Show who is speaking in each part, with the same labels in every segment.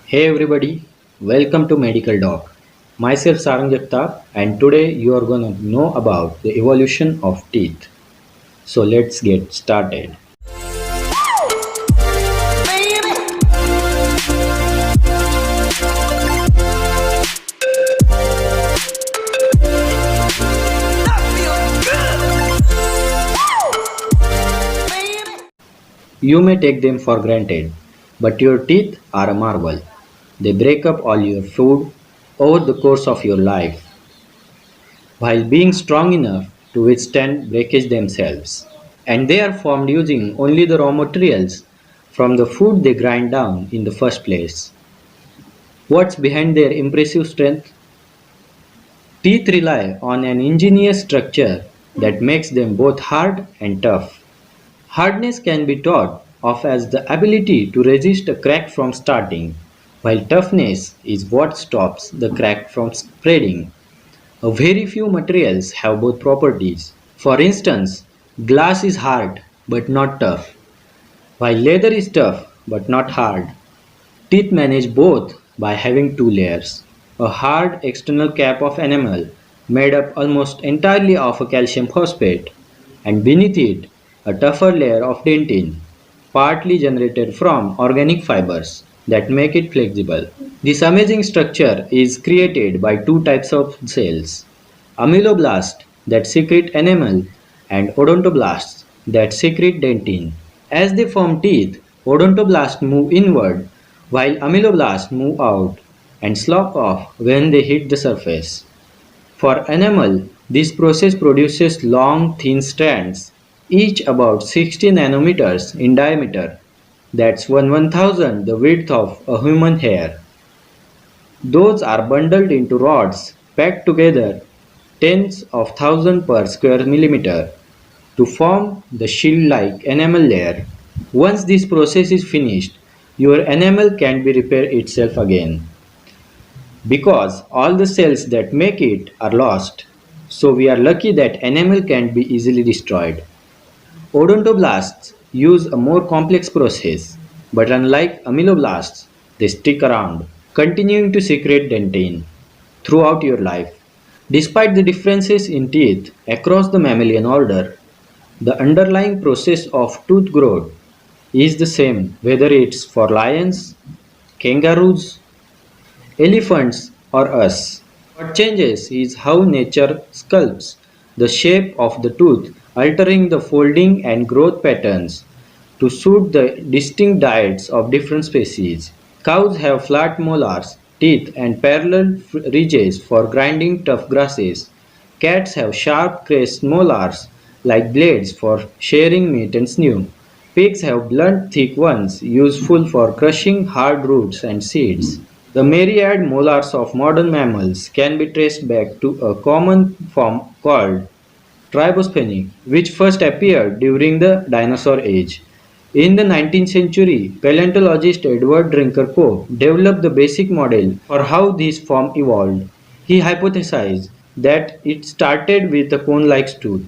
Speaker 1: Hey everybody, welcome to Medical Doc. Myself Sarang Jagtap, and today you are gonna know about the evolution of teeth. So let's get started. You may take them for granted, but your teeth are a marvel. They break up all your food over the course of your life while being strong enough to withstand breakage themselves. And they are formed using only the raw materials from the food they grind down in the first place. What's behind their impressive strength? Teeth rely on an ingenious structure that makes them both hard and tough. Hardness can be thought of as the ability to resist a crack from starting, while toughness is what stops the crack from spreading. A very few materials have both properties. For instance, glass is hard but not tough, while leather is tough but not hard. Teeth manage both by having two layers: a hard external cap of enamel made up almost entirely of a calcium phosphate, and beneath it a tougher layer of dentin, partly generated from organic fibers that make it flexible. This amazing structure is created by two types of cells: amyloblasts that secrete enamel and odontoblasts that secrete dentin. As they form teeth, odontoblasts move inward while amyloblasts move out and slop off when they hit the surface. For enamel, this process produces long, thin strands, each about 60 nanometers in diameter. That's 1/1000 the width of a human hair. Those are bundled into rods packed together tens of thousands per square millimeter to form the shield-like enamel layer. Once this process is finished, your enamel can be repaired itself again because all the cells that make it are lost. So we are lucky that enamel can't be easily destroyed. Odontoblasts use a more complex process, but unlike amyloblasts, they stick around, continuing to secrete dentin throughout your life. Despite the differences in teeth across the mammalian order, the underlying process of tooth growth is the same whether it's for lions, kangaroos, elephants, or us. What changes is how nature sculpts the shape of the tooth, altering the folding and growth patterns to suit the distinct diets of different species. Cows have flat molars, teeth, and parallel ridges for grinding tough grasses. Cats have sharp crest molars like blades for sharing meat and sinew. Pigs have blunt, thick ones useful for crushing hard roots and seeds. The myriad molars of modern mammals can be traced back to a common form called Tribosphenic, which first appeared during the dinosaur age. In the 19th century, paleontologist Edward Drinker Pope developed the basic model for how this form evolved. He hypothesized that it started with a cone-like tooth.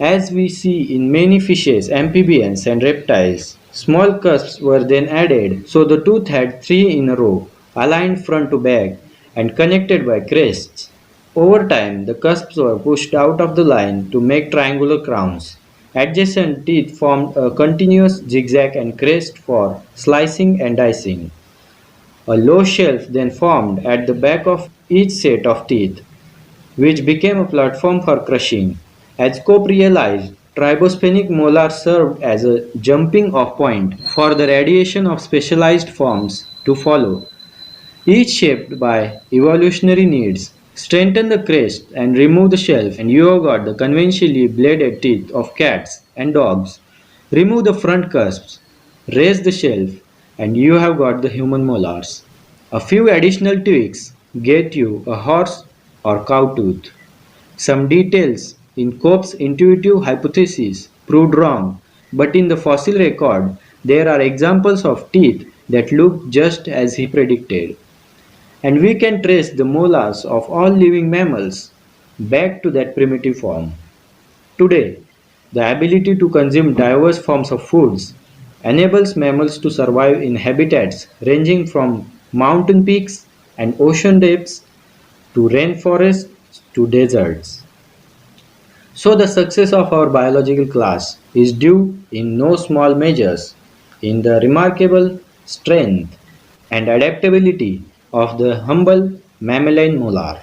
Speaker 1: As we see in many fishes, amphibians, and reptiles, small cusps were then added so the tooth had three in a row, aligned front to back, and connected by crests. Over time, the cusps were pushed out of the line to make triangular crowns. Adjacent teeth formed a continuous zigzag and crest for slicing and dicing. A low shelf then formed at the back of each set of teeth, which became a platform for crushing. As Cope realized, tribosphenic molars served as a jumping off point for the radiation of specialized forms to follow, each shaped by evolutionary needs. Strengthen the crest and remove the shelf, and you have got the conventionally bladed teeth of cats and dogs. Remove the front cusps, raise the shelf, and you have got the human molars. A few additional tweaks get you a horse or cow tooth. Some details in Cope's intuitive hypothesis proved wrong, but in the fossil record, there are examples of teeth that look just as he predicted. And we can trace the molars of all living mammals back to that primitive form. Today, the ability to consume diverse forms of foods enables mammals to survive in habitats ranging from mountain peaks and ocean depths to rainforests to deserts. So, the success of our biological class is due in no small measures in the remarkable strength and adaptability of the humble mammalian molar.